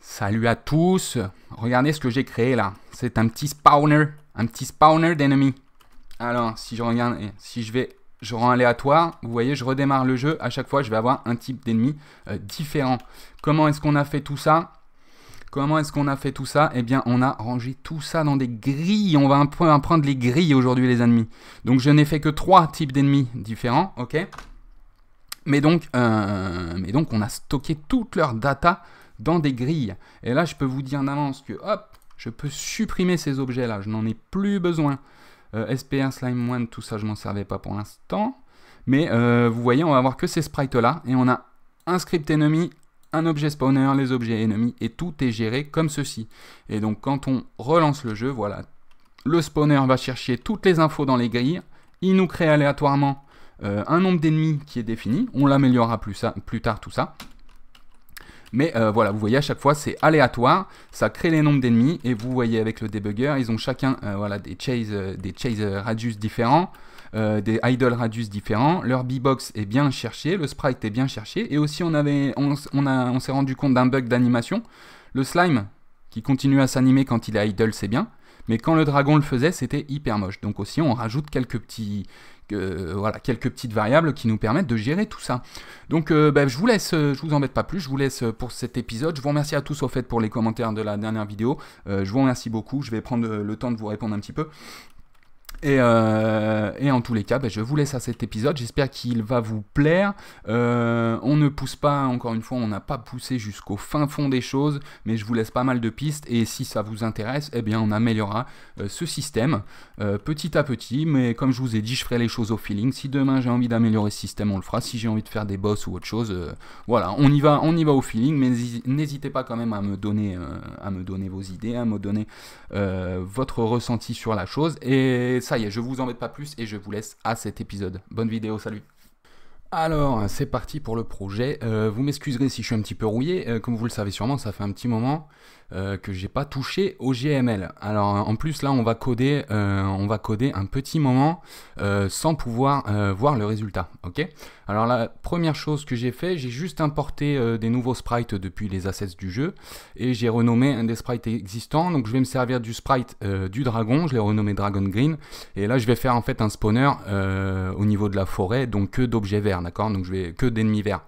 Salut à tous, regardez ce que j'ai créé là, c'est un petit spawner d'ennemis. Alors si je regarde, je rends aléatoire, vous voyez je redémarre le jeu, à chaque fois je vais avoir un type d'ennemi différent. Comment est-ce qu'on a fait tout ça? Eh bien, on a rangé tout ça dans des grilles. On va un peu apprendre les grilles aujourd'hui, les ennemis. Donc, je n'ai fait que 3 types d'ennemis différents, ok? Mais donc, on a stocké toute leur data dans des grilles. Et là, je peux vous dire en avance que, hop, je peux supprimer ces objets-là. Je n'en ai plus besoin. SPR, Slime 1, tout ça, je m'en servais pas pour l'instant. Mais vous voyez, on va avoir que ces sprites-là. Et on a un script ennemi, un objet spawner, les objets ennemis, et tout est géré comme ceci. Et donc, quand on relance le jeu, voilà, le spawner va chercher toutes les infos dans les grilles. Il nous crée aléatoirement un nombre d'ennemis qui est défini. On l'améliorera plus tard, tout ça. Mais voilà, vous voyez, à chaque fois, c'est aléatoire. Ça crée les nombres d'ennemis. Et vous voyez, avec le debugger, ils ont chacun voilà, des chase radius différents, des idle radius différents. Leur B-box est bien cherché, le sprite est bien cherché. Et aussi, on s'est rendu compte d'un bug d'animation. Le slime, qui continue à s'animer quand il est idle, c'est bien. Mais quand le dragon le faisait, c'était hyper moche. Donc aussi, on rajoute quelques petites variables qui nous permettent de gérer tout ça. Donc je vous laisse, je vous embête pas plus, je vous laisse pour cet épisode. Je vous remercie à tous au fait pour les commentaires de la dernière vidéo. Je vous remercie beaucoup, je vais prendre le temps de vous répondre un petit peu. Et en tous les cas, je vous laisse à cet épisode. J'espère qu'il va vous plaire. On ne pousse pas, encore une fois, on n'a pas poussé jusqu'au fin fond des choses, mais je vous laisse pas mal de pistes. Et si ça vous intéresse, eh bien, on améliorera ce système petit à petit. Mais comme je vous ai dit, je ferai les choses au feeling. Si demain j'ai envie d'améliorer ce système, on le fera. Si j'ai envie de faire des boss ou autre chose, voilà, on y va au feeling. Mais n'hésitez pas quand même à me donner vos idées, à me donner votre ressenti sur la chose. Et ça y est, je vous embête pas plus et je vous laisse à cet épisode. Bonne vidéo, salut. Alors, c'est parti pour le projet. Vous m'excuserez si je suis un petit peu rouillé. Comme vous le savez sûrement, ça fait un petit moment que j'ai pas touché au GML. Alors, en plus, là, on va coder un petit moment sans pouvoir voir le résultat. Ok. Alors, la première chose que j'ai fait, j'ai juste importé des nouveaux sprites depuis les assets du jeu et j'ai renommé un des sprites existants. Donc, je vais me servir du sprite du dragon. Je l'ai renommé Dragon Green. Et là, je vais faire en fait un spawner au niveau de la forêt, donc que d'objets verts. D'accord, donc que d'ennemis verts.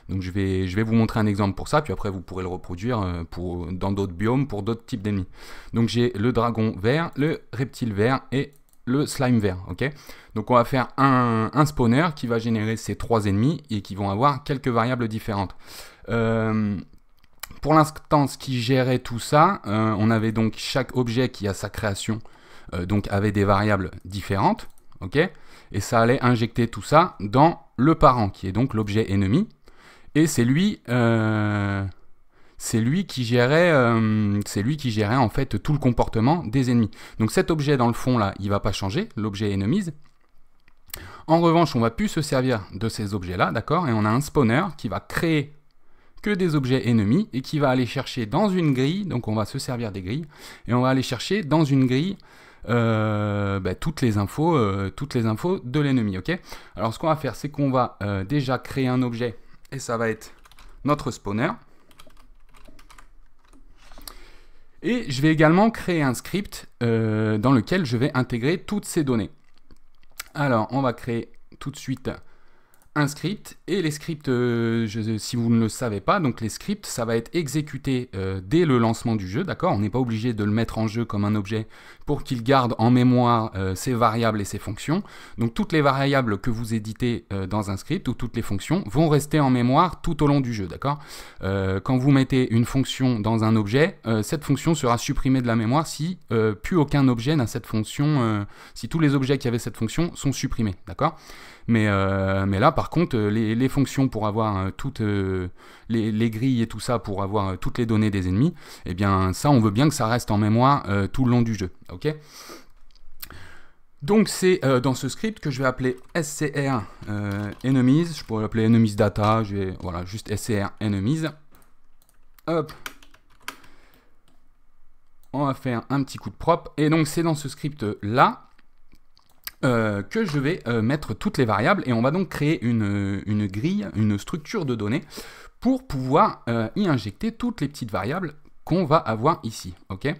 Donc je vais vous montrer un exemple pour ça, puis après vous pourrez le reproduire dans d'autres biomes pour d'autres types d'ennemis. Donc j'ai le dragon vert, le reptile vert et le slime vert. Ok. Donc on va faire un spawner qui va générer ces 3 ennemis et qui vont avoir quelques variables différentes. Pour l'instant, ce qui gérait tout ça, on avait donc chaque objet qui a sa création, donc avait des variables différentes. Ok. Et ça allait injecter tout ça dans le parent, qui est donc l'objet ennemi. Et c'est lui qui gérait en fait tout le comportement des ennemis. Donc cet objet dans le fond là, il va pas changer, l'objet enemies. En revanche, on va plus se servir de ces objets-là, d'accord? Et on a un spawner qui va créer que des objets ennemis et qui va aller chercher dans une grille. Donc on va se servir des grilles et on va aller chercher dans une grille toutes les infos de l'ennemi. Ok. Alors ce qu'on va faire, c'est qu'on va déjà créer un objet et ça va être notre spawner. Et je vais également créer un script dans lequel je vais intégrer toutes ces données. Alors on va créer tout de suite un script, et les scripts, si vous ne le savez pas, donc les scripts, ça va être exécuté dès le lancement du jeu, d'accord? On n'est pas obligé de le mettre en jeu comme un objet pour qu'il garde en mémoire ses variables et ses fonctions. Donc toutes les variables que vous éditez dans un script, ou toutes les fonctions, vont rester en mémoire tout au long du jeu, d'accord? Quand vous mettez une fonction dans un objet, cette fonction sera supprimée de la mémoire si plus aucun objet n'a cette fonction, si tous les objets qui avaient cette fonction sont supprimés, d'accord? Mais là, par contre, les fonctions pour avoir toutes les grilles et tout ça, pour avoir toutes les données des ennemis, eh bien, ça, on veut bien que ça reste en mémoire tout le long du jeu. Ok. Donc, c'est dans ce script que je vais appeler scr enemies. Je pourrais l'appeler enemies data. Voilà, juste scr enemies. Hop. On va faire un petit coup de propre. Et donc, c'est dans ce script-là que je vais mettre toutes les variables, et on va donc créer une grille, une structure de données pour pouvoir y injecter toutes les petites variables qu'on va avoir ici. Ok.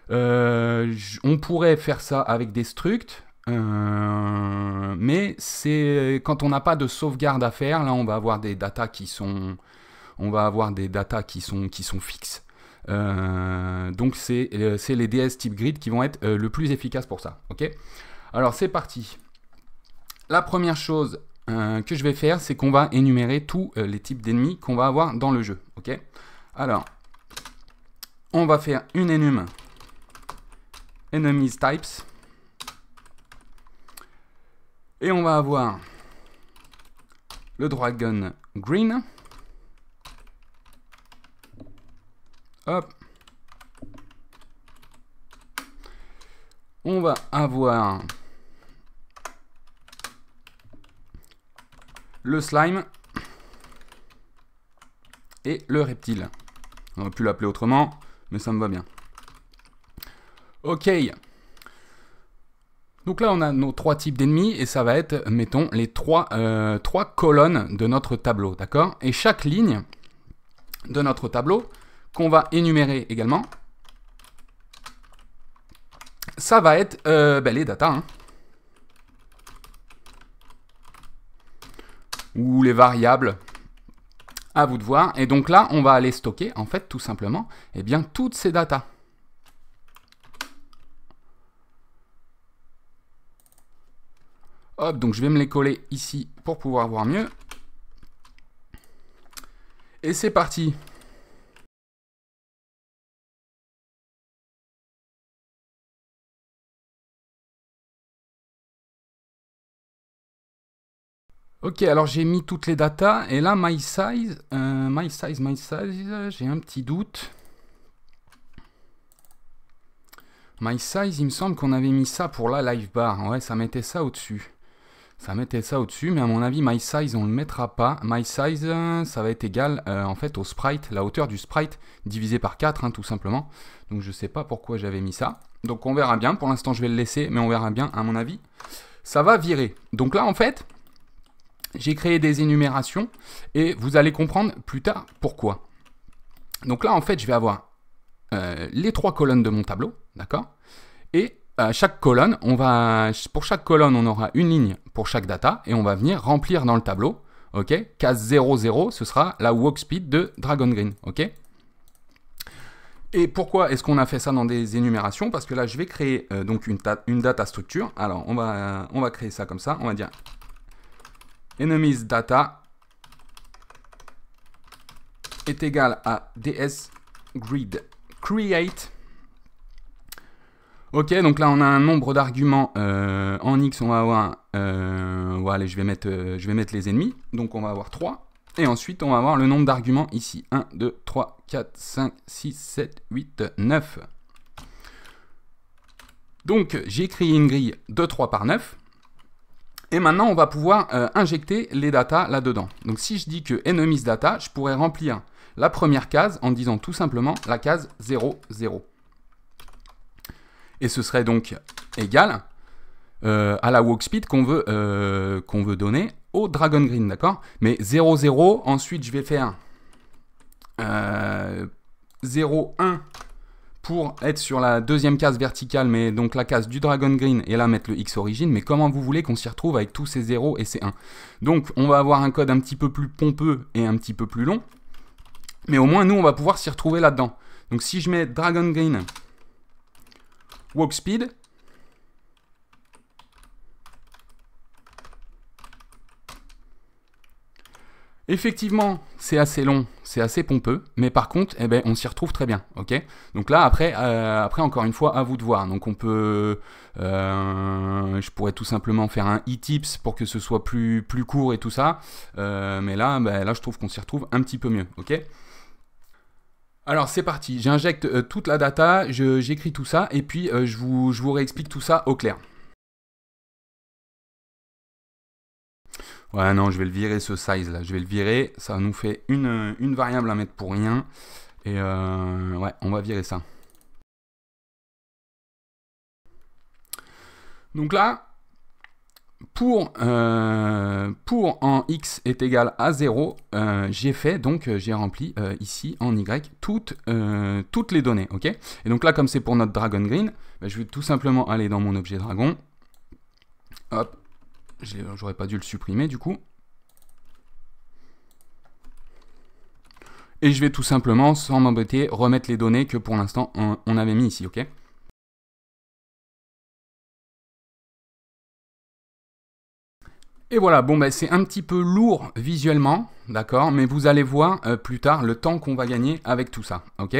On pourrait faire ça avec des structs, mais c'est quand on n'a pas de sauvegarde à faire. Là, on va avoir des datas qui sont, fixes. Donc c'est les DS type grid qui vont être le plus efficaces pour ça. Ok. Alors c'est parti. La première chose que je vais faire, c'est qu'on va énumérer tous les types d'ennemis qu'on va avoir dans le jeu. Ok. Alors, on va faire une enum enemies types et on va avoir le dragon green. Hop. On va avoir le slime et le reptile. On aurait pu l'appeler autrement, mais ça me va bien. Ok. Donc là, on a nos 3 types d'ennemis et ça va être, mettons, les 3 colonnes de notre tableau, d'accord? Et chaque ligne de notre tableau, qu'on va énumérer également, ça va être les datas, hein. Ou les variables, à vous de voir. Et donc là, on va aller stocker, en fait, tout simplement, eh bien, toutes ces datas. Hop, donc je vais me les coller ici pour pouvoir voir mieux. Et c'est parti. Ok, alors j'ai mis toutes les datas, et là, my size, j'ai un petit doute. My size, il me semble qu'on avait mis ça pour la live bar. Ouais, ça mettait ça au-dessus. Mais à mon avis, my size, on ne le mettra pas. My size, ça va être égal, en fait, au sprite, la hauteur du sprite, divisé par 4, hein, tout simplement. Donc je sais pas pourquoi j'avais mis ça. Donc on verra bien, pour l'instant je vais le laisser, mais on verra bien, à mon avis. Ça va virer. Donc là, en fait, j'ai créé des énumérations et vous allez comprendre plus tard pourquoi. Donc là, en fait, je vais avoir les 3 colonnes de mon tableau, d'accord? Et chaque colonne, pour chaque colonne, on aura une ligne pour chaque data et on va venir remplir dans le tableau, ok? Case 0, 0, ce sera la walk speed de Dragon Green, ok? Et pourquoi est-ce qu'on a fait ça dans des énumérations? Parce que là, je vais créer donc une data structure. Alors, on va créer ça comme ça. On va dire enemies data est égal à ds grid create. Ok, donc là on a un nombre d'arguments en x, on va avoir, voilà, je vais mettre les ennemis, donc on va avoir 3, et ensuite on va avoir le nombre d'arguments ici, 1, 2, 3, 4, 5, 6, 7, 8, 9. Donc j'ai créé une grille de 3 par 9, et maintenant, on va pouvoir injecter les datas là-dedans. Donc, si je dis que enemies data, je pourrais remplir la première case en disant tout simplement la case 0, 0. Et ce serait donc égal à la walk speed qu'on veut donner au Dragon Green, d'accord? Mais 0, 0, ensuite, je vais faire 0, 1 pour être sur la deuxième case verticale, mais donc la case du Dragon Green, et là mettre le X origine, mais comment vous voulez qu'on s'y retrouve avec tous ces 0 et ces 1? Donc on va avoir un code un petit peu plus pompeux et un petit peu plus long, mais au moins nous on va pouvoir s'y retrouver là-dedans. Donc si je mets Dragon Green walk speed, effectivement, c'est assez long, c'est assez pompeux, mais par contre, eh ben, on s'y retrouve très bien, ok? Donc là, après, encore une fois, à vous de voir. Donc on peut, je pourrais tout simplement faire un e-tips pour que ce soit plus court et tout ça, mais là, là, je trouve qu'on s'y retrouve un petit peu mieux, ok? Alors c'est parti, j'injecte toute la data, j'écris tout ça, et puis je vous réexplique tout ça au clair. Ouais, non, je vais le virer ce size là. Je vais le virer. Ça nous fait une variable à mettre pour rien. Et ouais, on va virer ça. Donc là, en x est égal à 0, j'ai fait, donc j'ai rempli ici en y toutes les données, ok? Et donc là, comme c'est pour notre Dragon Green, bah, je vais tout simplement aller dans mon objet dragon. Hop, j'aurais pas dû le supprimer du coup. Et je vais tout simplement, sans m'embêter, remettre les données que pour l'instant on avait mis ici, ok? Et voilà, bon, ben, c'est un petit peu lourd visuellement, d'accord, mais vous allez voir plus tard le temps qu'on va gagner avec tout ça, ok.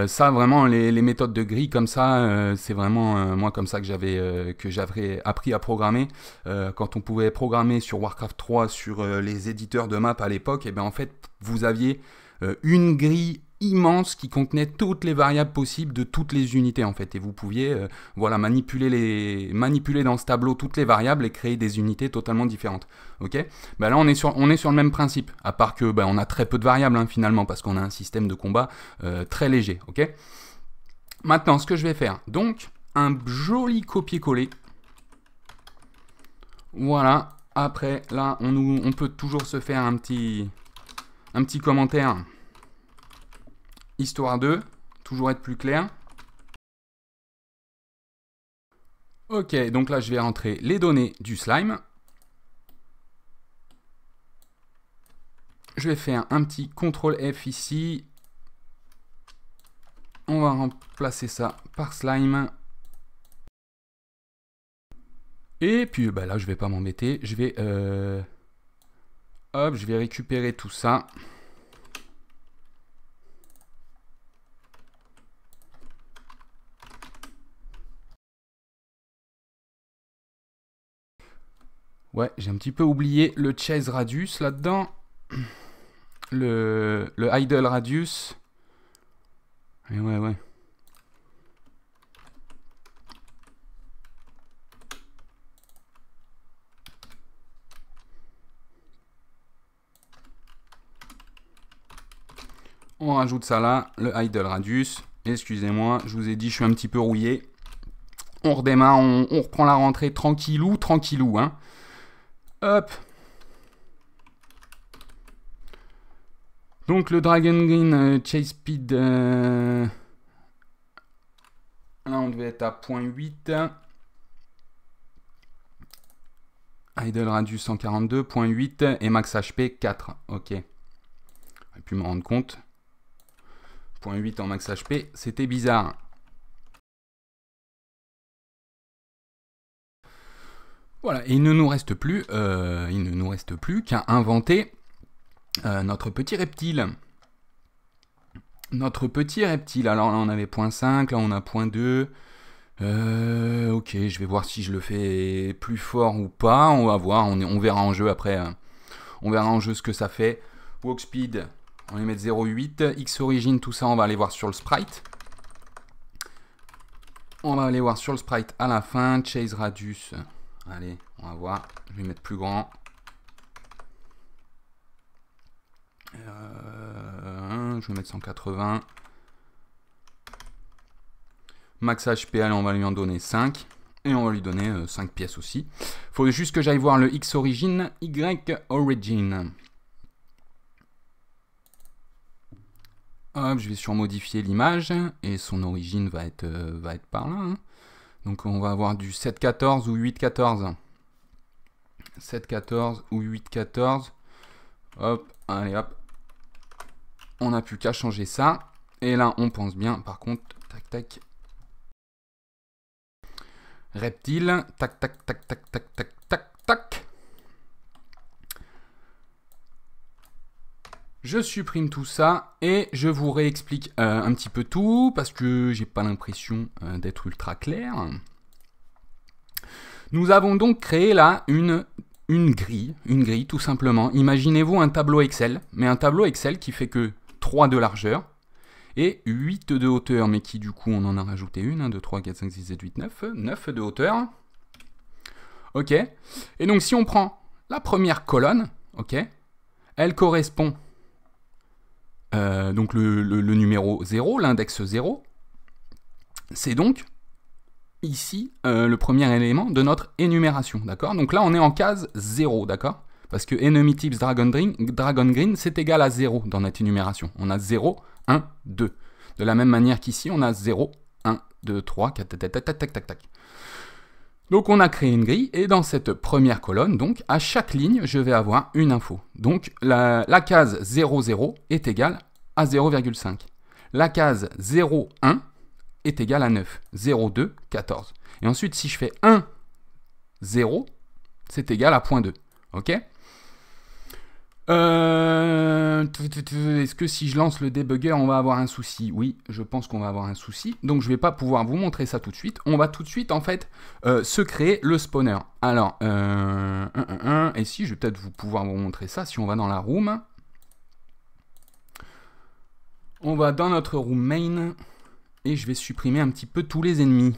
Ça, vraiment, les méthodes de grille comme ça, c'est vraiment moi comme ça que j'avais appris à programmer. Quand on pouvait programmer sur Warcraft 3 sur les éditeurs de maps à l'époque, et ben en fait, vous aviez une grille immense qui contenait toutes les variables possibles de toutes les unités en fait, et vous pouviez voilà, manipuler dans ce tableau toutes les variables et créer des unités totalement différentes, ok. Ben là on est sur le même principe, à part que ben, on a très peu de variables hein, finalement, parce qu'on a un système de combat très léger, ok. Maintenant ce que je vais faire, donc un joli copier-coller, voilà. Après là on peut toujours se faire un petit commentaire histoire de toujours être plus clair. Ok, donc là je vais rentrer les données du slime. Je vais faire un petit CTRL F ici. On va remplacer ça par slime. Et puis bah là je vais pas m'embêter. Je vais hop, je vais récupérer tout ça. Ouais, j'ai un petit peu oublié le chase radius là-dedans. Le idle radius. Et ouais. On rajoute ça là, le idle radius. Excusez-moi, je vous ai dit, je suis un petit peu rouillé. On redémarre, on reprend la rentrée tranquillou, hein. Hop. Donc le Dragon Green Chase Speed, là on devait être à 0.8. Idle Radius 142, 0.8 et Max HP 4. Ok. J'aurais pu me rendre compte. 0.8 en Max HP, c'était bizarre. Voilà, et il ne nous reste plus qu'à inventer notre petit reptile. Alors là on avait 0.5, là on a 0.2. Ok, je vais voir si je le fais plus fort ou pas. On va voir, on verra en jeu après. On verra en jeu ce que ça fait. Walk speed, on va mettre 0.8. X origin, tout ça, on va aller voir sur le sprite. On va aller voir sur le sprite à la fin. Chase radius. Allez, on va voir. Je vais mettre plus grand. Je vais mettre 180. Max HP, allez, on va lui en donner 5. Et on va lui donner 5 pièces aussi. Il faut juste que j'aille voir le X origin, Y origin. Hop, je vais surmodifier l'image. Et son origine va être par là. Hein. Donc on va avoir du 7.14 ou 8.14. 7.14 ou 8.14. Hop, allez hop. On n'a plus qu'à changer ça. Et là, on pense bien. Par contre, tac, tac. Reptile. Tac, tac, tac, tac, tac, tac, tac, tac. Je supprime tout ça et je vous réexplique un petit peu tout parce que j'ai pas l'impression d'être ultra clair. Nous avons donc créé là une grille tout simplement. Imaginez-vous un tableau Excel, mais un tableau Excel qui fait que 3 de largeur et 8 de hauteur, mais qui du coup on en a rajouté une, 1, 2, 3, 4, 5, 6, 7, 8, 9 de hauteur. Ok, et donc si on prend la première colonne, ok, elle correspond donc le numéro 0, l'index 0, c'est donc ici le premier élément de notre énumération, d'accord? Donc là, on est en case 0, d'accord? Parce que enemy types Dragon Green, c'est égal à 0 dans notre énumération. On a 0, 1, 2. De la même manière qu'ici, on a 0, 1, 2, 3, 4, tac, tac, tac, tac, tac, tac. Donc on a créé une grille, et dans cette première colonne, donc à chaque ligne, je vais avoir une info. Donc la case 0, 0 est égale à 0,5. La case 0, 1 est égale à 9. 0, 2, 14. Et ensuite, si je fais 1, 0, c'est égal à 0,2. Ok? Est-ce que si je lance le débugger, on va avoir un souci? Oui, je pense qu'on va avoir un souci. Donc, je ne vais pas pouvoir vous montrer ça tout de suite. On va tout de suite, en fait, se créer le spawner. Alors, et si, je vais peut-être pouvoir vous montrer ça. Si on va dans la room, on va dans notre room main, et je vais supprimer un petit peu tous les ennemis.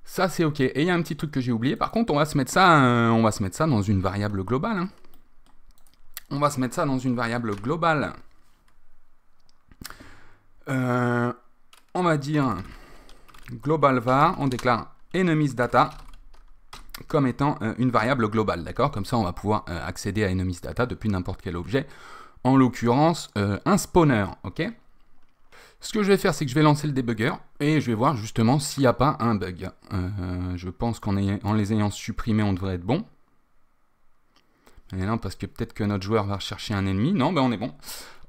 Ça, c'est OK. Et il y a un petit truc que j'ai oublié. Par contre, on va se mettre ça dans une variable globale. Hein. On va se mettre ça dans une variable globale. On va dire global var. On déclare enemies data comme étant une variable globale. D'accord? Comme ça, on va pouvoir accéder à enemies data depuis n'importe quel objet. En l'occurrence, un spawner. OK? Ce que je vais faire, c'est que je vais lancer le debugger et je vais voir justement s'il n'y a pas un bug. Je pense qu'en les ayant supprimés, on devrait être bon. Et non, parce que peut-être que notre joueur va rechercher un ennemi. Non, ben on est bon.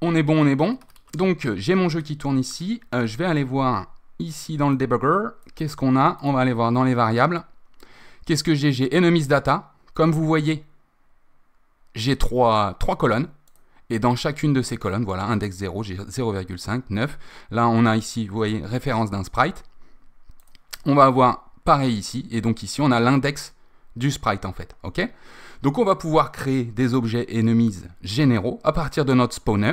On est bon, on est bon. Donc, j'ai mon jeu qui tourne ici. Je vais aller voir ici dans le debugger. Qu'est-ce qu'on a? On va aller voir dans les variables. Qu'est-ce que j'ai? J'ai enemies data. Comme vous voyez, j'ai trois colonnes. Et dans chacune de ces colonnes, voilà, index 0, j'ai 0,5, 9. Là, on a ici, vous voyez, référence d'un sprite. On va avoir pareil ici. Et donc ici, on a l'index du sprite, en fait. OK? Donc, on va pouvoir créer des objets enemies généraux à partir de notre spawner.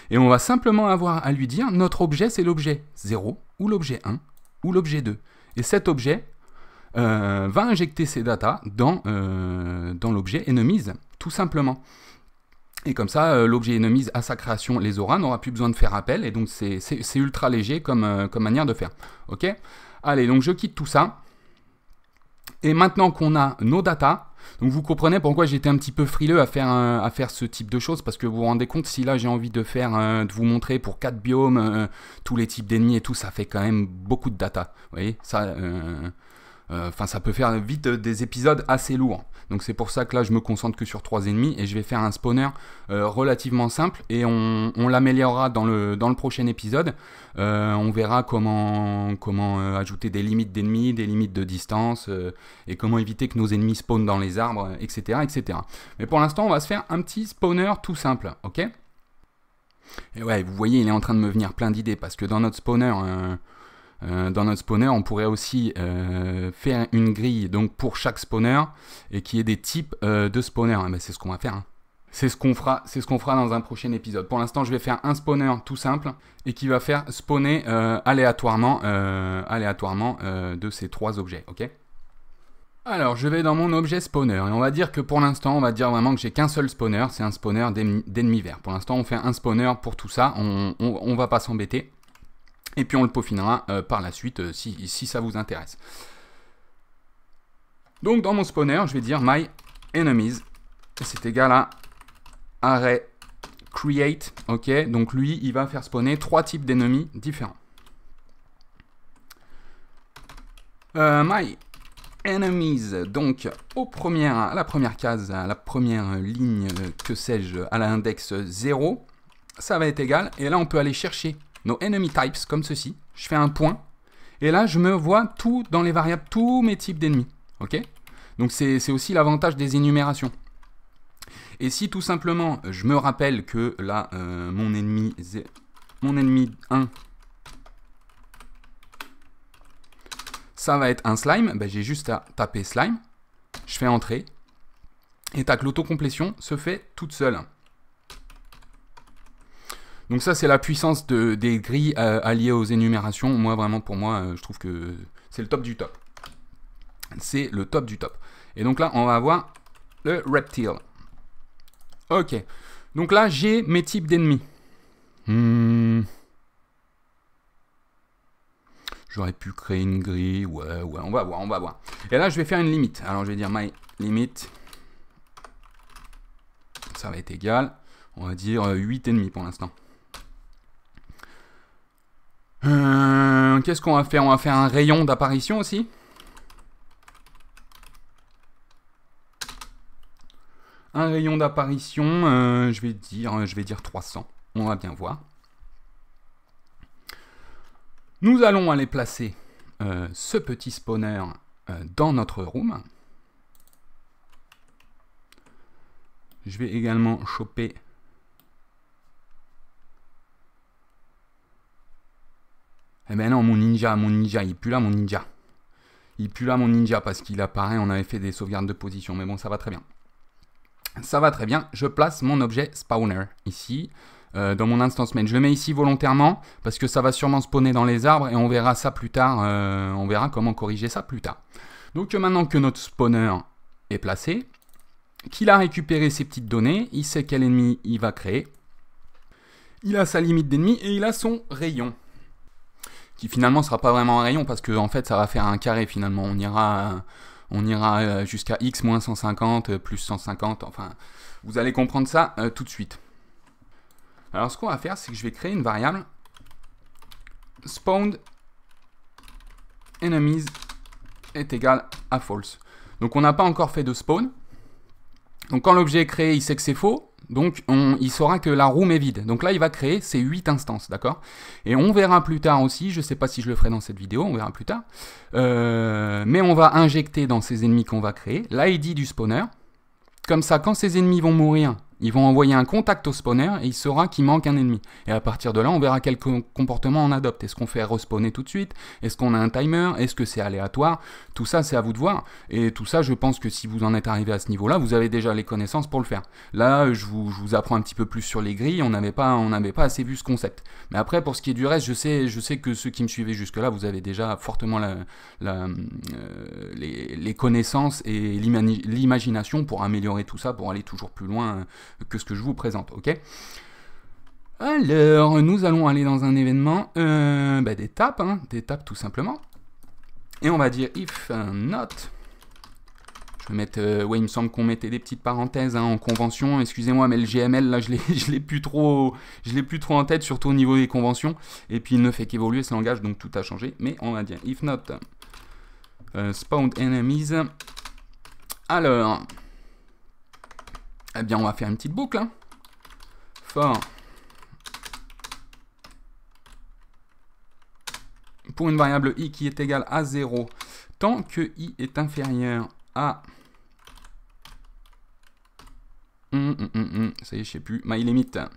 Et on va simplement avoir à lui dire, notre objet, c'est l'objet 0, ou l'objet 1, ou l'objet 2. Et cet objet va injecter ces datas dans l'objet enemies, tout simplement. Et comme ça, l'objet enemies à sa création les aura, n'aura plus besoin de faire appel, et donc c'est ultra léger comme manière de faire. Ok? Allez, donc je quitte tout ça. Et maintenant qu'on a nos datas, donc vous comprenez pourquoi j'étais un petit peu frileux à faire ce type de choses, parce que vous vous rendez compte, si là j'ai envie de de vous montrer pour 4 biomes, tous les types d'ennemis et tout, ça fait quand même beaucoup de data. Vous voyez, ça... ça peut faire vite des épisodes assez lourds. Donc c'est pour ça que là, je me concentre que sur 3 ennemis et je vais faire un spawner relativement simple et on l'améliorera dans le prochain épisode. On verra comment ajouter des limites d'ennemis, des limites de distance et comment éviter que nos ennemis spawnent dans les arbres, etc., etc. Mais pour l'instant, on va se faire un petit spawner tout simple, ok? Et ouais, vous voyez, il est en train de me venir plein d'idées parce que dans notre spawner... on pourrait aussi faire une grille donc pour chaque spawner et qu'il y ait des types de spawner. Ben, c'est ce qu'on va faire. Hein. C'est ce qu'on fera dans un prochain épisode. Pour l'instant, je vais faire un spawner tout simple et qui va faire spawner aléatoirement de ces 3 objets. Ok? Alors, je vais dans mon objet spawner et on va dire que pour l'instant, on va dire vraiment que j'ai qu'un seul spawner. C'est un spawner d'ennemis verts. Pour l'instant, on fait un spawner pour tout ça. On va pas s'embêter. Et puis on le peaufinera par la suite si ça vous intéresse. Donc dans mon spawner, je vais dire my enemies. C'est égal à array create. Ok, donc lui, il va faire spawner 3 types d'ennemis différents. My enemies, donc à la première case, à la première ligne, que sais-je, à l'index 0, ça va être égal. Et là, on peut aller chercher nos enemy types, comme ceci. Je fais un point. Et là, je me vois tout dans les variables, tous mes types d'ennemis. Ok? Donc, c'est aussi l'avantage des énumérations. Et si tout simplement, je me rappelle que là, mon ennemi 1, ça va être un slime, ben, j'ai juste à taper slime. Je fais entrer. Et tac, l'autocomplétion se fait toute seule. Donc ça, c'est la puissance des grilles alliées aux énumérations. Moi, vraiment, pour moi, je trouve que c'est le top du top. C'est le top du top. Et donc là, on va avoir le reptile. Ok. Donc là, j'ai mes types d'ennemis. J'aurais pu créer une grille. Ouais, on va voir. Et là, je vais faire une limite. Alors, je vais dire my limit. Ça va être égal. On va dire 8 ennemis pour l'instant. Qu'est-ce qu'on va faire? On va faire un rayon d'apparition aussi. Un rayon d'apparition, je vais dire 300. On va bien voir. Nous allons aller placer ce petit spawner dans notre room. Je vais également choper eh ben non, mon ninja, il pue là, mon ninja. Il pue là, mon ninja, parce qu'il apparaît, on avait fait des sauvegardes de position. Mais bon, ça va très bien. Ça va très bien. Je place mon objet spawner ici, dans mon instance main. Je le mets ici volontairement, parce que ça va sûrement spawner dans les arbres, et on verra ça plus tard. On verra comment corriger ça plus tard. Donc maintenant que notre spawner est placé, qu'il a récupéré ses petites données, il sait quel ennemi il va créer. Il a sa limite d'ennemis, et il a son rayon. Qui finalement sera pas vraiment un rayon parce que en fait ça va faire un carré finalement. On ira jusqu'à x moins 150 plus 150. Enfin, vous allez comprendre ça tout de suite. Alors ce qu'on va faire, c'est que je vais créer une variable spawned enemies est égal à false. Donc on n'a pas encore fait de spawn. Donc quand l'objet est créé, il sait que c'est faux. Donc, il saura que la room est vide. Donc là, il va créer ces 8 instances, d'accord? Et on verra plus tard aussi, je ne sais pas si je le ferai dans cette vidéo, on verra plus tard. Mais on va injecter dans ces ennemis qu'on va créer l'ID du spawner. Comme ça, quand ces ennemis vont mourir, ils vont envoyer un contact au spawner et il saura qu'il manque un ennemi. Et à partir de là, on verra quel comportement on adopte. Est-ce qu'on fait respawner tout de suite? Est-ce qu'on a un timer? Est-ce que c'est aléatoire? Tout ça, c'est à vous de voir. Et tout ça, je pense que si vous en êtes arrivé à ce niveau-là, vous avez déjà les connaissances pour le faire. Là, je vous apprends un petit peu plus sur les grilles. On n'avait pas assez vu ce concept. Mais après, pour ce qui est du reste, je sais que ceux qui me suivaient jusque-là, vous avez déjà fortement les connaissances et l'imagination pour améliorer tout ça, pour aller toujours plus loin que ce que je vous présente, ok? Alors, nous allons aller dans un événement, des taps tout simplement. Et on va dire if not. Je vais mettre, ouais, il me semble qu'on mettait des petites parenthèses en convention. Excusez-moi, mais le GML là, je l'ai plus trop en tête, surtout au niveau des conventions. Et puis il ne fait qu'évoluer ce langage, donc tout a changé. Mais on va dire if not spawned enemies. Alors. Eh bien, on va faire une petite boucle. Hein. For. Pour une variable i qui est égale à 0, tant que i est inférieur à... Ça y est, je sais plus. My limit. Eh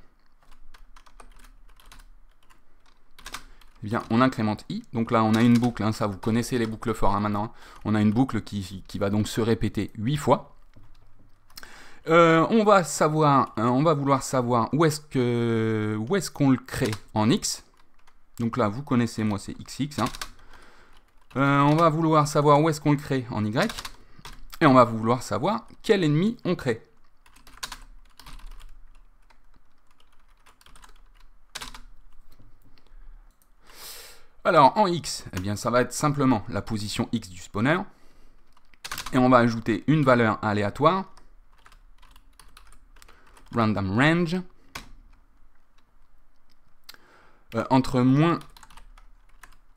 bien, on incrémente i. Donc là, on a une boucle. Hein, ça, vous connaissez les boucles for hein, maintenant. Hein. On a une boucle qui va donc se répéter 8 fois. On va vouloir savoir où est-ce qu'on le crée en X. Donc là, vous connaissez, moi, c'est XX. Hein. On va vouloir savoir où est-ce qu'on le crée en Y. Et on va vouloir savoir quel ennemi on crée. Alors, en X, eh bien, ça va être simplement la position X du spawner. Et on va ajouter une valeur aléatoire. Random range entre moins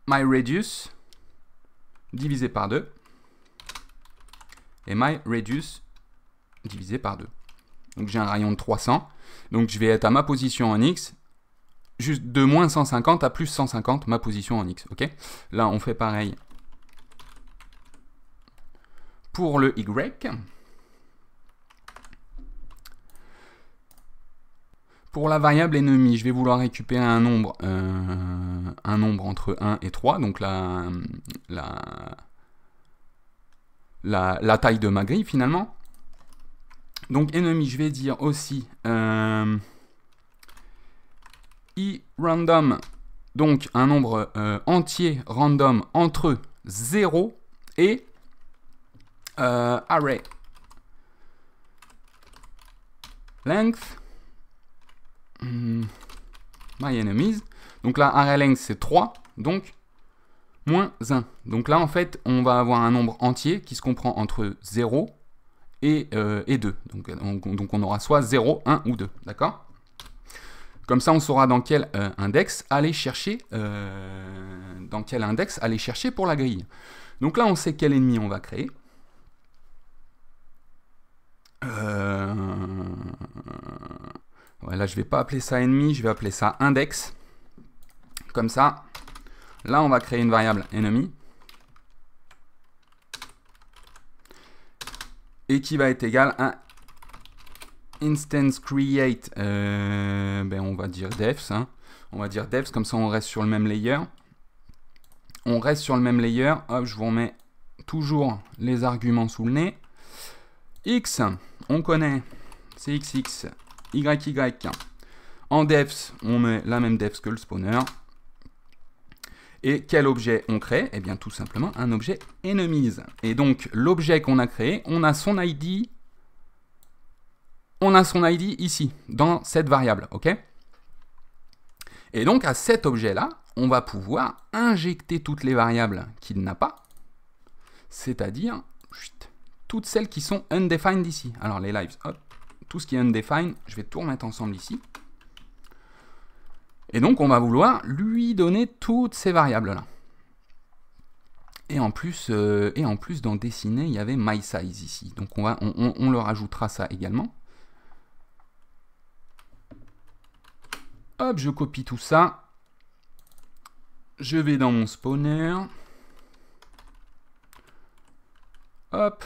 myRadius divisé par 2 et myRadius divisé par 2. Donc j'ai un rayon de 300. Donc je vais être à ma position en X, juste de moins 150 à plus 150, ma position en X. Ok. Là on fait pareil pour le Y. Pour la variable ennemi, je vais vouloir récupérer un nombre entre 1 et 3, donc la taille de ma grille finalement. Donc ennemi, je vais dire aussi i random, donc un nombre entier random entre 0 et array. length, my enemies. Donc là, array length, c'est 3, donc moins 1. Donc là, en fait, on va avoir un nombre entier qui se comprend entre 0 et 2. Donc on aura soit 0, 1 ou 2, d'accord? Comme ça, on saura dans quel index aller chercher, pour la grille. Donc là, on sait quel ennemi on va créer. Ouais, là, je vais pas appeler ça ennemi, je vais appeler ça index. Comme ça, là, on va créer une variable enemy. Et qui va être égal à instance create, on va dire defs, hein. On va dire defs, comme ça on reste sur le même layer. On reste sur le même layer, hop, je vous remets toujours les arguments sous le nez. X, on connaît, c'est XX, YY. En defs, on met la même defs que le spawner. Et quel objet on crée? Eh bien tout simplement un objet enemies. Et donc l'objet qu'on a créé, on a son ID. On a son ID ici, dans cette variable, ok? Et donc, à cet objet-là, on va pouvoir injecter toutes les variables qu'il n'a pas, c'est-à-dire toutes celles qui sont undefined ici. Alors, les lives, hop, tout ce qui est undefined, je vais tout remettre ensemble ici. Et donc, on va vouloir lui donner toutes ces variables-là. Et en plus, dans dessiner, il y avait mySize ici. Donc, on leur ajoutera ça également. Hop, je copie tout ça. Je vais dans mon spawner. Hop.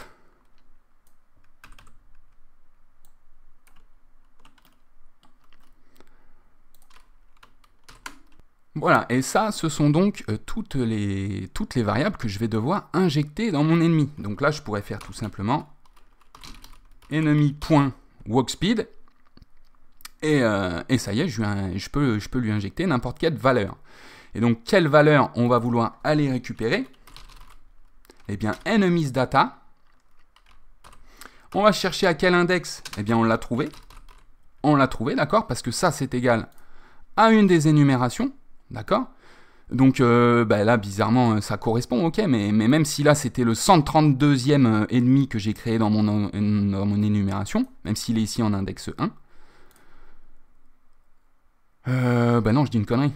Voilà, et ça, ce sont donc toutes les variables que je vais devoir injecter dans mon ennemi. Donc là, je pourrais faire tout simplement enemy.walkspeed. Et ça y est, je peux lui injecter n'importe quelle valeur. Et donc, quelle valeur on va vouloir aller récupérer? Eh bien, enemies data. On va chercher à quel index? Eh bien, on l'a trouvé. On l'a trouvé, d'accord? Parce que ça, c'est égal à une des énumérations, d'accord? Donc, là, bizarrement, ça correspond, ok, mais même si là, c'était le 132e ennemi que j'ai créé dans mon énumération, même s'il est ici en index 1, non, je dis une connerie.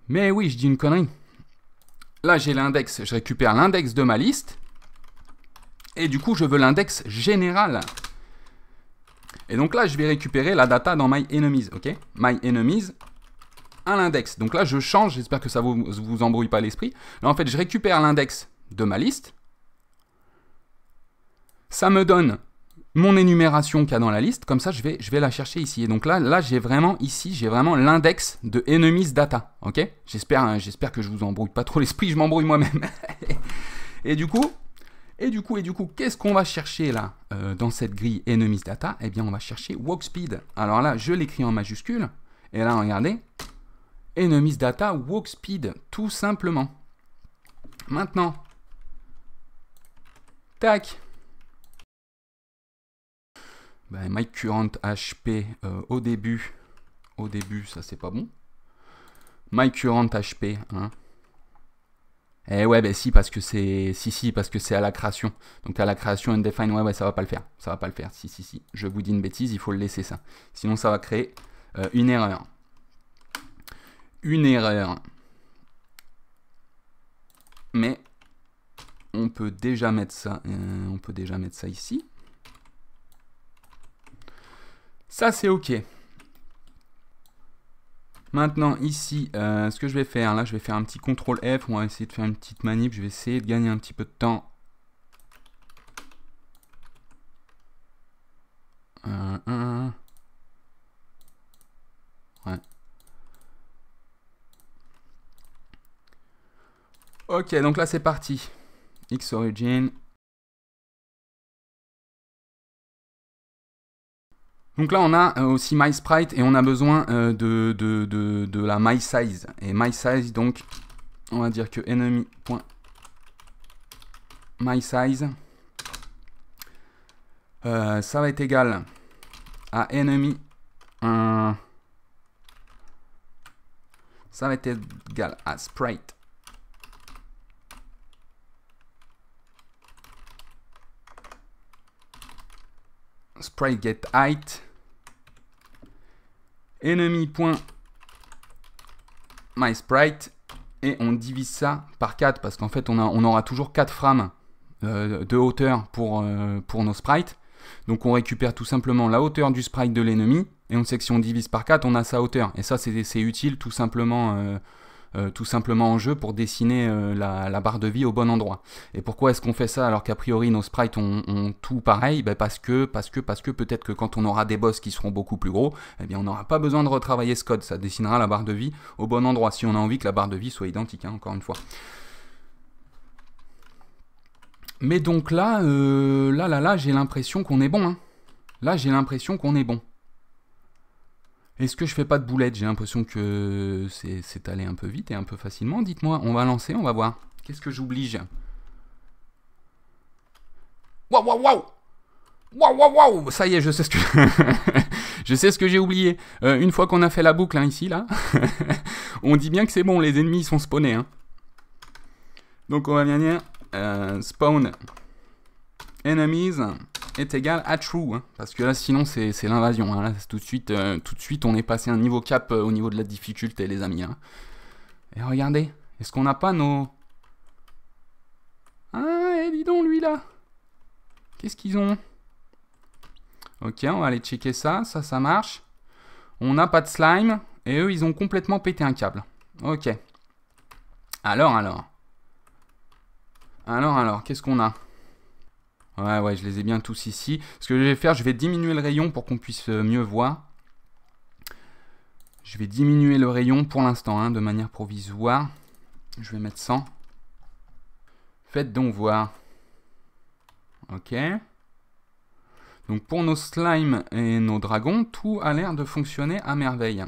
Mais oui, je dis une connerie. Là, j'ai l'index, je récupère l'index de ma liste. Et du coup, je veux l'index général. Et donc là, je vais récupérer la data dans my enemies, ok? My enemies à l'index. Donc là, je change, j'espère que ça vous embrouille pas l'esprit. Là, en fait, je récupère l'index de ma liste. Ça me donne mon énumération qu'il y a dans la liste, comme ça je vais la chercher ici. Et donc là j'ai vraiment l'index de enemies data, ok? J'espère que je vous embrouille pas trop l'esprit, je m'embrouille moi-même. et du coup, qu'est-ce qu'on va chercher là dans cette grille enemies data? Eh bien on va chercher walkspeed. Alors là je l'écris en majuscule, et là regardez, enemies data walkspeed, tout simplement. Maintenant, tac. My current HP au début, ça c'est pas bon. My current HP, hein. Eh ouais, si, parce que c'est parce que c'est à la création. Donc à la création undefined, ouais, ça va pas le faire. Ça va pas le faire. Si. Je vous dis une bêtise, il faut le laisser ça. Sinon, ça va créer une erreur. Mais on peut déjà mettre ça. Ici. Ça, c'est OK. Maintenant, ici, ce que je vais faire, là, je vais faire un petit CTRL F. On va essayer de faire une petite manip. Je vais essayer de gagner un petit peu de temps. Ouais. OK, donc là, c'est parti. Xorigin. Donc là, on a aussi MySprite et on a besoin de la MySize. Et MySize, donc, on va dire que enemy.mySize Ça va être égal à enemy. Ça va être égal à sprite. Sprite get height. Enemy.mySprite. Et on divise ça par 4 parce qu'en fait on aura toujours 4 frames de hauteur pour nos sprites. Donc on récupère tout simplement la hauteur du sprite de l'ennemi et on sait que si on divise par 4 on a sa hauteur. Et ça c'est utile tout simplement en jeu pour dessiner la barre de vie au bon endroit. Et pourquoi est-ce qu'on fait ça alors qu'a priori nos sprites ont tout pareil? Parce que peut-être que quand on aura des boss qui seront beaucoup plus gros, eh bien on n'aura pas besoin de retravailler ce code, ça dessinera la barre de vie au bon endroit si on a envie que la barre de vie soit identique, hein, encore une fois. Mais donc là, j'ai l'impression qu'on est bon. Hein. Là, j'ai l'impression qu'on est bon. Est-ce que je fais pas de boulettes? J'ai l'impression que c'est allé un peu vite et un peu facilement. Dites-moi, on va lancer, on va voir. Qu'est-ce que j'oblige? Waouh, waouh, waouh! Waouh, waouh, waouh! Ça y est, je sais ce que je sais ce que j'ai oublié. Une fois qu'on a fait la boucle, hein, ici, là, on dit bien que c'est bon, les ennemis sont spawnés. Hein. Donc on va bien dire spawn enemies est égal à true, hein, parce que là sinon c'est l'invasion. Hein, là tout de suite on est passé un niveau cap au niveau de la difficulté, les amis. Hein. Et regardez, est-ce qu'on n'a pas nos... Ah, et dis donc lui là. Qu'est-ce qu'ils ont? Ok, on va aller checker ça, ça marche. On n'a pas de slime, et eux ils ont complètement pété un câble. Ok. Alors, qu'est-ce qu'on a? Ouais, je les ai bien tous ici. Ce que je vais faire, je vais diminuer le rayon pour qu'on puisse mieux voir. Je vais diminuer le rayon pour l'instant, hein, de manière provisoire. Je vais mettre 100. Faites donc voir. Ok. Donc pour nos slimes et nos dragons, tout a l'air de fonctionner à merveille.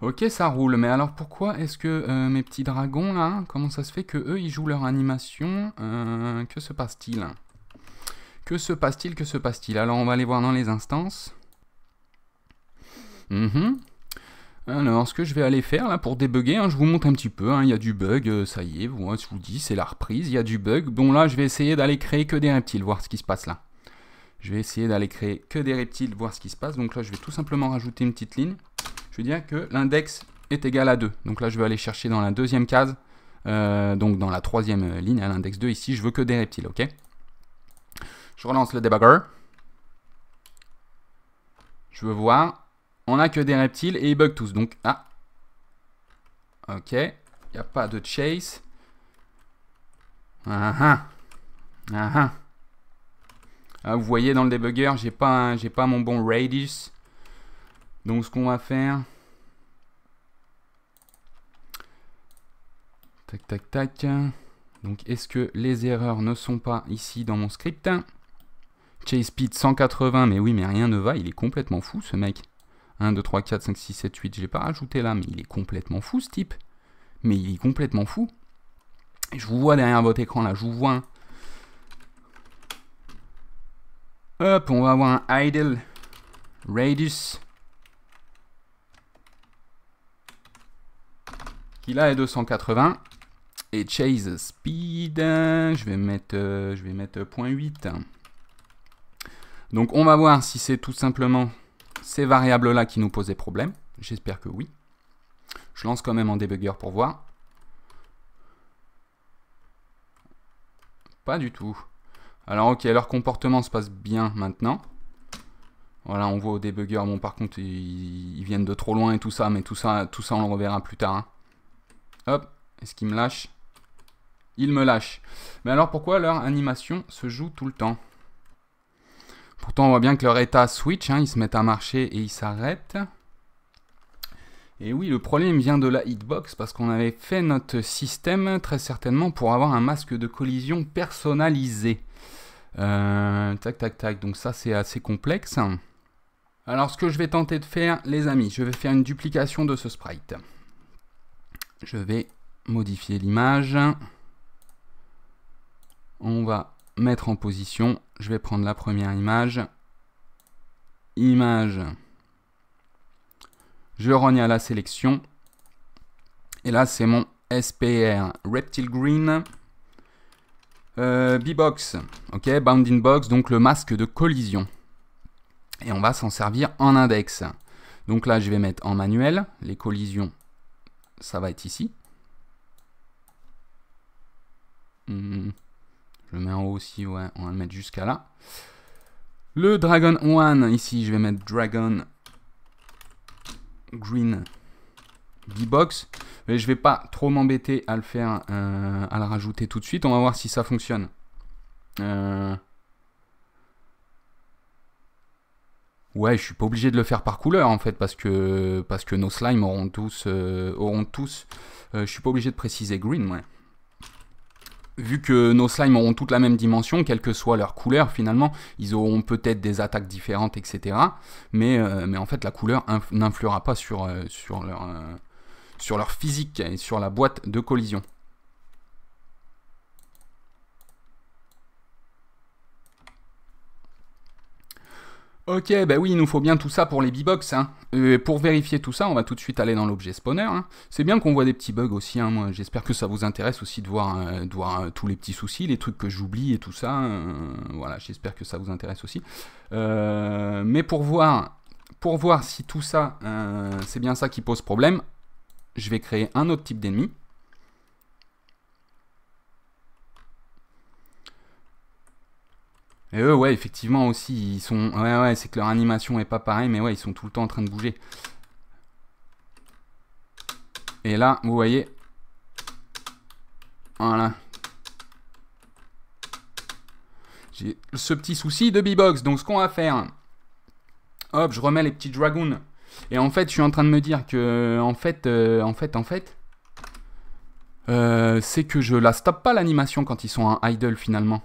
Ok, ça roule, mais alors pourquoi est-ce que mes petits dragons, là, comment ça se fait que eux ils jouent leur animation? Que se passe-t-il? Que se passe-t-il? Alors on va aller voir dans les instances. Alors ce que je vais aller faire là pour débugger, hein, je vous montre un petit peu, hein, il y a du bug, ça y est, je vous dis, c'est la reprise, il y a du bug. Bon là je vais essayer d'aller créer que des reptiles, voir ce qui se passe là. Je vais essayer d'aller créer que des reptiles, voir ce qui se passe. Donc là je vais tout simplement rajouter une petite ligne. Je vais dire que l'index est égal à 2. Donc là je vais aller chercher dans la deuxième case, donc dans la troisième ligne, à l'index 2 ici, je veux que des reptiles, ok? Je relance le debugger. Je veux voir. On n'a que des reptiles et ils bug tous. Donc, ah. Ok. Il n'y a pas de chase. Ah, vous voyez dans le debugger, j'ai pas mon bon radius. Donc ce qu'on va faire. Tac. Donc est-ce que les erreurs ne sont pas ici dans mon script? Chase speed 180, mais oui, mais rien ne va, il est complètement fou ce mec. 1, 2, 3, 4, 5, 6, 7, 8, je l'ai pas rajouté là, mais il est complètement fou ce type. Mais il est complètement fou. Et je vous vois derrière votre écran là, je vous vois. Hein. Hop, on va avoir un idle radius. Qui là est 280. Et chase speed, je vais mettre 0.8. Donc on va voir si c'est tout simplement ces variables-là qui nous posaient problème. J'espère que oui. Je lance quand même en debugger pour voir. Pas du tout. Alors ok, leur comportement se passe bien maintenant. Voilà, on voit au debugger, bon par contre ils viennent de trop loin et tout ça, mais tout ça on le reverra plus tard. Hein. Hop, est-ce qu'il me lâche? Il me lâche. Mais alors pourquoi leur animation se joue tout le temps? Pourtant, on voit bien que leur état switch, hein, ils se mettent à marcher et ils s'arrêtent. Et oui, le problème vient de la hitbox, parce qu'on avait fait notre système, très certainement, pour avoir un masque de collision personnalisé. Tac. Donc ça, c'est assez complexe. Alors, ce que je vais tenter de faire, les amis, je vais faire une duplication de ce sprite. Je vais modifier l'image. On va mettre en position je vais prendre la première image. Image. Je rogne à la sélection. Et là, c'est mon SPR Reptile Green. B-Box. Ok, Bounding Box, donc le masque de collision. Et on va s'en servir en index. Donc là, je vais mettre en manuel. Les collisions, ça va être ici. Je le mets en haut aussi, ouais, on va le mettre jusqu'à là. Le Dragon One, ici, je vais mettre Dragon Green B-Box. Mais je vais pas trop m'embêter à le faire, à le rajouter tout de suite. On va voir si ça fonctionne. Ouais, je suis pas obligé de le faire par couleur en fait, parce que nos slimes auront tous. Je suis pas obligé de préciser green, ouais. Vu que nos slimes auront toutes la même dimension, quelle que soit leur couleur finalement, ils auront peut-être des attaques différentes, etc. Mais en fait, la couleur n'influera pas sur leur physique et sur la boîte de collision. Ok, bah oui, il nous faut bien tout ça pour les B-Box. Hein. Pour vérifier tout ça, on va tout de suite aller dans l'objet spawner. Hein. C'est bien qu'on voit des petits bugs aussi. Hein. Moi, j'espère que ça vous intéresse aussi de voir tous les petits soucis, les trucs que j'oublie et tout ça. Voilà, j'espère que ça vous intéresse aussi. Mais pour voir si tout ça, c'est bien ça qui pose problème, je vais créer un autre type d'ennemi. Et eux, ouais, effectivement aussi, ils sont... Ouais, c'est que leur animation est pas pareille, mais ouais, ils sont tout le temps en train de bouger. Et là, vous voyez... Voilà. J'ai ce petit souci de B-Box. Donc, ce qu'on va faire... Hop, je remets les petits dragons. Et en fait, je suis en train de me dire que... En fait... c'est que je la stoppe pas l'animation quand ils sont en idle, finalement.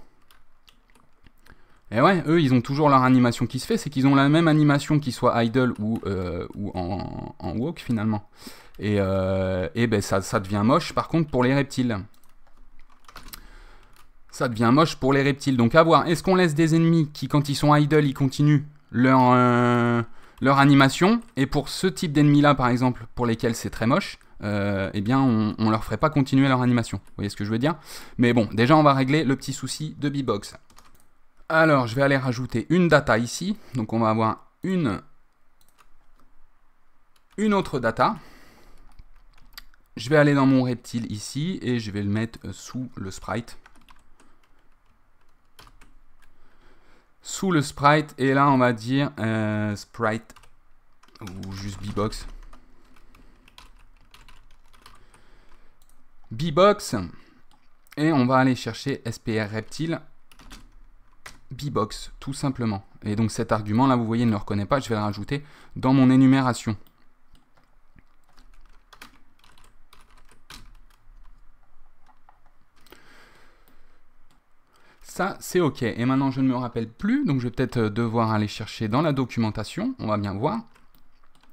Et ouais, eux, ils ont toujours leur animation qui se fait, c'est qu'ils ont la même animation qu'ils soient idle ou en walk finalement. Et ben ça devient moche par contre pour les reptiles. Ça devient moche pour les reptiles. Donc à voir, est-ce qu'on laisse des ennemis qui quand ils sont idle, ils continuent leur animation. Et pour ce type d'ennemis là par exemple, pour lesquels c'est très moche, eh bien on leur ferait pas continuer leur animation. Vous voyez ce que je veux dire? Mais bon, déjà on va régler le petit souci de B-Box. Alors, je vais aller rajouter une data ici. Donc, on va avoir une autre data. Je vais aller dans mon reptile ici et je vais le mettre sous le sprite. Sous le sprite. Et là, on va dire sprite ou juste B-Box. B-Box. Et on va aller chercher SPR reptile. B-Box, tout simplement. Et donc cet argument, là, vous voyez, ne le reconnaît pas. Je vais le rajouter dans mon énumération. Ça, c'est OK. Et maintenant, je ne me rappelle plus. Donc, je vais peut-être devoir aller chercher dans la documentation. On va bien voir.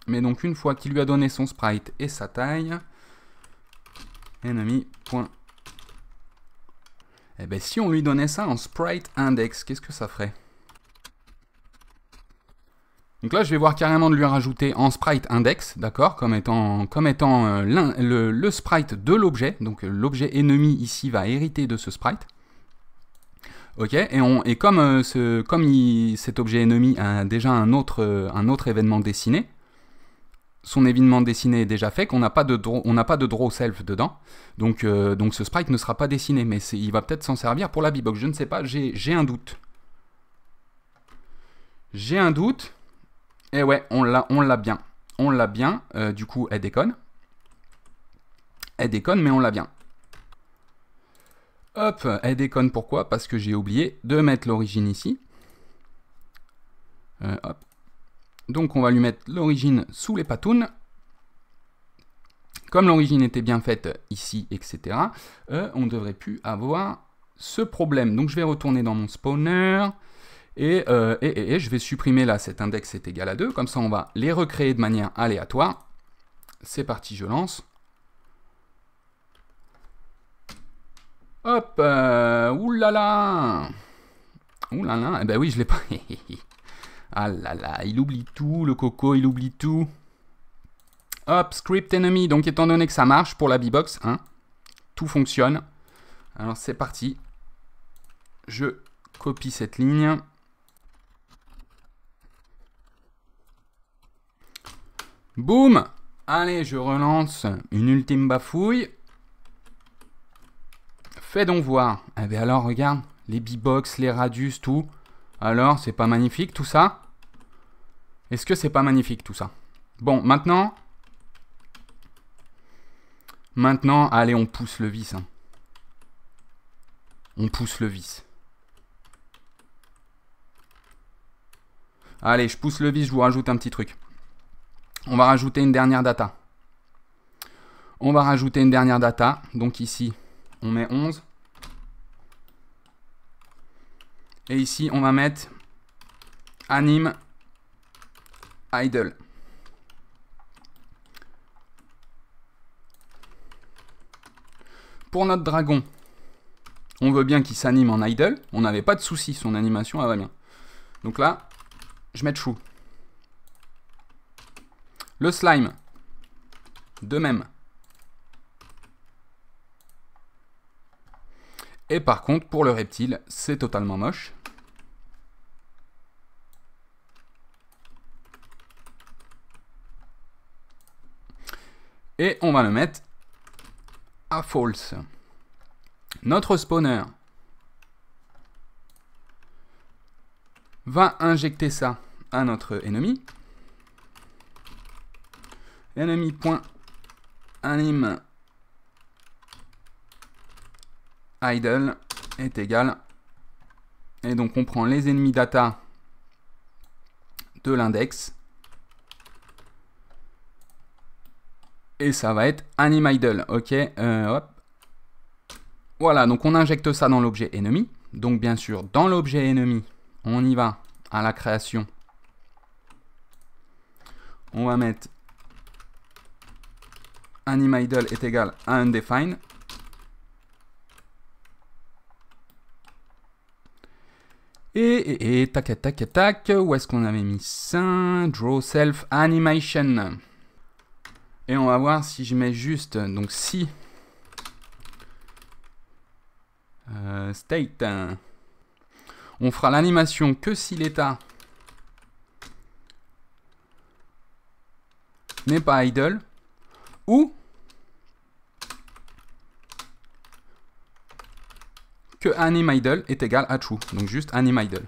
Mais donc, une fois qu'il lui a donné son sprite et sa taille, enemy. Eh bien, si on lui donnait ça en sprite index, qu'est-ce que ça ferait? Donc là, je vais voir carrément de lui rajouter en sprite index, d'accord, comme étant le sprite de l'objet. Donc l'objet ennemi ici va hériter de ce sprite. Ok, et comme cet objet ennemi a déjà un autre événement dessiné, son événement dessiné est déjà fait, qu'on n'a pas de draw self dedans, donc ce sprite ne sera pas dessiné, mais il va peut-être s'en servir pour la B-Box, je ne sais pas, j'ai un doute. J'ai un doute, et ouais, on l'a bien, du coup, elle déconne, mais on l'a bien. Hop, elle déconne, pourquoi? Parce que j'ai oublié de mettre l'origine ici. Hop. Donc on va lui mettre l'origine sous les patounes. Comme l'origine était bien faite ici, etc., on ne devrait plus avoir ce problème. Donc je vais retourner dans mon spawner et je vais supprimer là cet index est égal à 2. Comme ça on va les recréer de manière aléatoire. C'est parti, je lance. Hop, oulala. Ouh là là, eh ben oui, je l'ai pas. Ah là là, il oublie tout, le coco, il oublie tout. Hop, script enemy. Donc étant donné que ça marche pour la B-Box, hein, tout fonctionne. Alors c'est parti. Je copie cette ligne. Boum! Allez, je relance une ultime bafouille. Fais donc voir. Eh bien alors, regarde, les B-Box, les radius, tout. Alors, c'est pas magnifique tout ça? Est-ce que c'est pas magnifique tout ça? Bon, maintenant... Maintenant, allez, on pousse le vice. Hein. On pousse le vice. Allez, je pousse le vice, je vous rajoute un petit truc. On va rajouter une dernière data. On va rajouter une dernière data. Donc ici, on met 11. Et ici, on va mettre anime idle. Pour notre dragon, on veut bien qu'il s'anime en idle. On n'avait pas de souci, son animation, elle va bien. Donc là, je mets true. Le slime, de même. Et par contre, pour le reptile, c'est totalement moche. Et on va le mettre à false. Notre spawner va injecter ça à notre ennemi. Enemy.anime idle est égal. Et donc on prend les ennemis data de l'index. Et ça va être anime idle. Ok, hop. Voilà, donc on injecte ça dans l'objet ennemi. Donc bien sûr, dans l'objet ennemi, on y va à la création. On va mettre anime idle est égal à undefined. Et tac, tac, tac, où est-ce qu'on avait mis ça? Draw self animation. Et on va voir si je mets juste, donc si state, on fera l'animation que si l'état n'est pas idle, ou que anime idle est égal à true. Donc juste anime idle.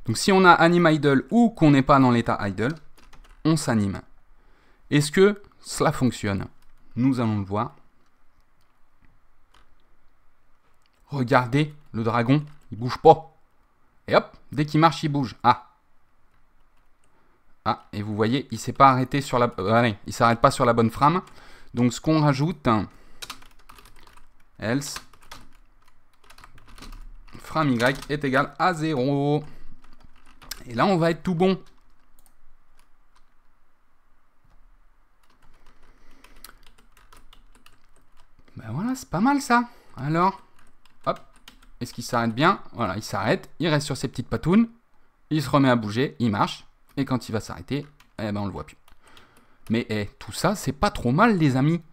Donc si on a anime idle ou qu'on n'est pas dans l'état idle, on s'anime. Est-ce que cela fonctionne? Nous allons le voir. Regardez, le dragon, il bouge pas. Et hop, dès qu'il marche, il bouge. Ah. Ah, et vous voyez, il s'est pas arrêté sur la... allez, il s'arrête pas sur la bonne frame. Donc ce qu'on rajoute, else, frame y est égal à 0. Et là, on va être tout bon. Ben voilà, c'est pas mal ça. Alors, hop, est-ce qu'il s'arrête bien? Voilà, il s'arrête, il reste sur ses petites patounes, il se remet à bouger, il marche, et quand il va s'arrêter, eh ben on le voit plus. Mais tout ça, c'est pas trop mal les amis.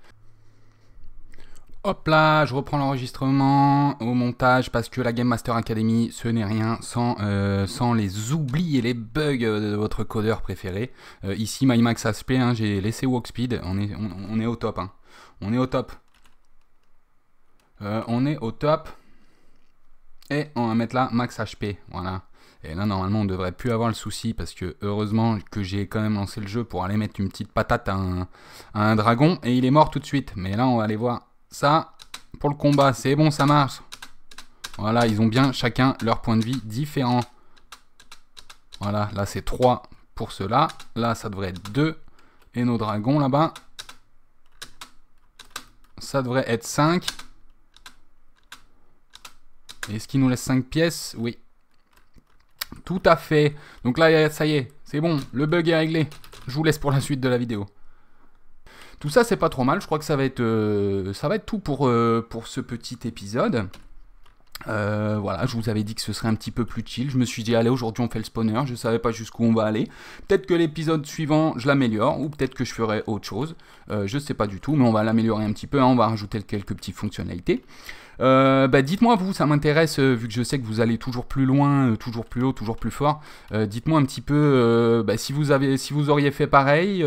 Hop là, je reprends l'enregistrement au montage parce que la Game Master Academy, ce n'est rien sans les oublis et les bugs de votre codeur préféré. Ici, MyMax HP, hein, j'ai laissé Walkspeed, on est au top. Hein. On est au top. On est au top. Et on va mettre là Max HP, voilà. Et là, normalement, on ne devrait plus avoir le souci parce que heureusement que j'ai quand même lancé le jeu pour aller mettre une petite patate à un dragon et il est mort tout de suite. Mais là, on va aller voir ça pour le combat. C'est bon, ça marche. Voilà, ils ont bien chacun leur point de vie différent. Voilà, là, c'est 3 pour ceux-là. Là, ça devrait être 2. Et nos dragons, là-bas, ça devrait être 5. Est-ce qu'il nous laisse 5 pièces? Oui. Tout à fait. Donc là, ça y est, c'est bon, le bug est réglé. Je vous laisse pour la suite de la vidéo. Tout ça, c'est pas trop mal. Je crois que ça va être tout pour ce petit épisode. Voilà, je vous avais dit que ce serait un petit peu plus chill. Je me suis dit, allez, aujourd'hui on fait le spawner. Je savais pas jusqu'où on va aller. Peut-être que l'épisode suivant, je l'améliore, ou peut-être que je ferai autre chose. Je sais pas du tout, mais on va l'améliorer un petit peu. Hein, on va rajouter quelques petites fonctionnalités. Dites-moi vous, ça m'intéresse, vu que je sais que vous allez toujours plus loin, toujours plus haut, toujours plus fort. Dites-moi un petit peu si vous auriez fait pareil,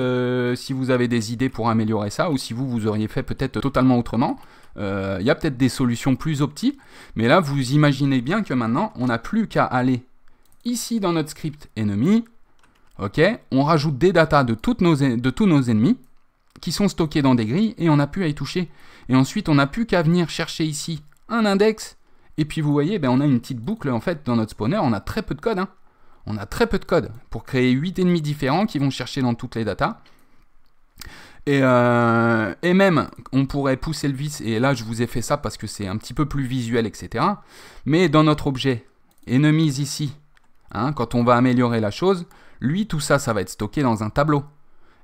si vous avez des idées pour améliorer ça, ou si vous auriez fait peut-être totalement autrement. Il y a peut-être des solutions plus optimes, mais là vous imaginez bien que maintenant on n'a plus qu'à aller ici dans notre script ennemi. Ok, on rajoute des datas de tous nos ennemis qui sont stockés dans des grilles et on n'a plus à y toucher. Et ensuite, on n'a plus qu'à venir chercher ici un index. Et puis, vous voyez, on a une petite boucle, en fait, dans notre spawner. On a très peu de code. Hein. On a très peu de code pour créer 8 ennemis différents qui vont chercher dans toutes les datas. Et même, on pourrait pousser le vice. Et là, je vous ai fait ça parce que c'est un petit peu plus visuel, etc. Mais dans notre objet, enemies ici, hein, quand on va améliorer la chose, lui, tout ça, ça va être stocké dans un tableau.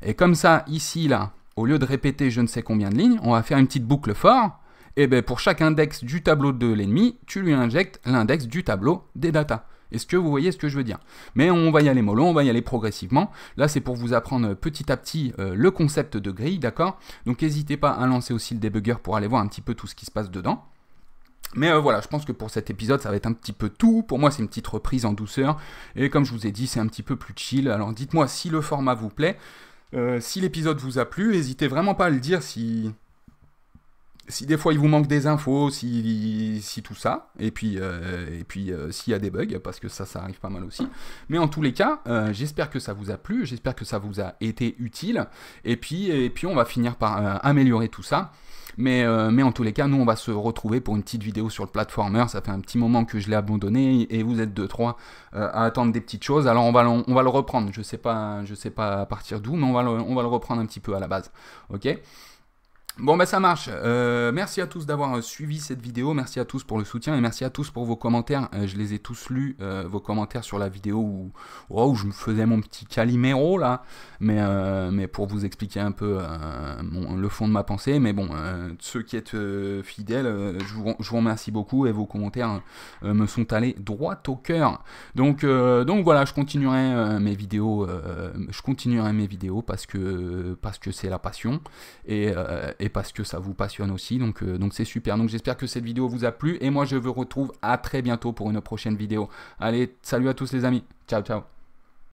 Et comme ça, ici, là, au lieu de répéter je ne sais combien de lignes, on va faire une petite boucle for. Et pour chaque index du tableau de l'ennemi, tu lui injectes l'index du tableau des datas. Est-ce que vous voyez ce que je veux dire? Mais on va y aller mollo, on va y aller progressivement. Là, c'est pour vous apprendre petit à petit le concept de grille, d'accord? Donc, n'hésitez pas à lancer aussi le debugger pour aller voir un petit peu tout ce qui se passe dedans. Mais voilà, je pense que pour cet épisode, ça va être un petit peu tout. Pour moi, c'est une petite reprise en douceur. Et comme je vous ai dit, c'est un petit peu plus chill. Alors, dites-moi si le format vous plaît. Si l'épisode vous a plu, n'hésitez vraiment pas à le dire si des fois il vous manque des infos, si tout ça, et puis s'il y a des bugs, parce que ça arrive pas mal aussi. Mais en tous les cas, j'espère que ça vous a plu, j'espère que ça vous a été utile, et puis on va finir par améliorer tout ça. Mais en tous les cas, nous on va se retrouver pour une petite vidéo sur le platformer. Ça fait un petit moment que je l'ai abandonné et vous êtes 2-3 à attendre des petites choses. Alors on va le reprendre. Je sais pas à partir d'où, mais on va le reprendre un petit peu à la base. Ok. Bon ça marche, merci à tous d'avoir suivi cette vidéo, merci à tous pour le soutien et merci à tous pour vos commentaires, je les ai tous lus, vos commentaires sur la vidéo où je me faisais mon petit Calimero là, mais pour vous expliquer un peu le fond de ma pensée, mais bon, ceux qui êtes fidèles, je vous remercie beaucoup et vos commentaires me sont allés droit au cœur, donc voilà, je continuerai mes vidéos, parce que c'est la passion, et parce que ça vous passionne aussi, donc c'est super. Donc j'espère que cette vidéo vous a plu, et moi je vous retrouve à très bientôt pour une prochaine vidéo. Allez, salut à tous les amis, ciao ciao.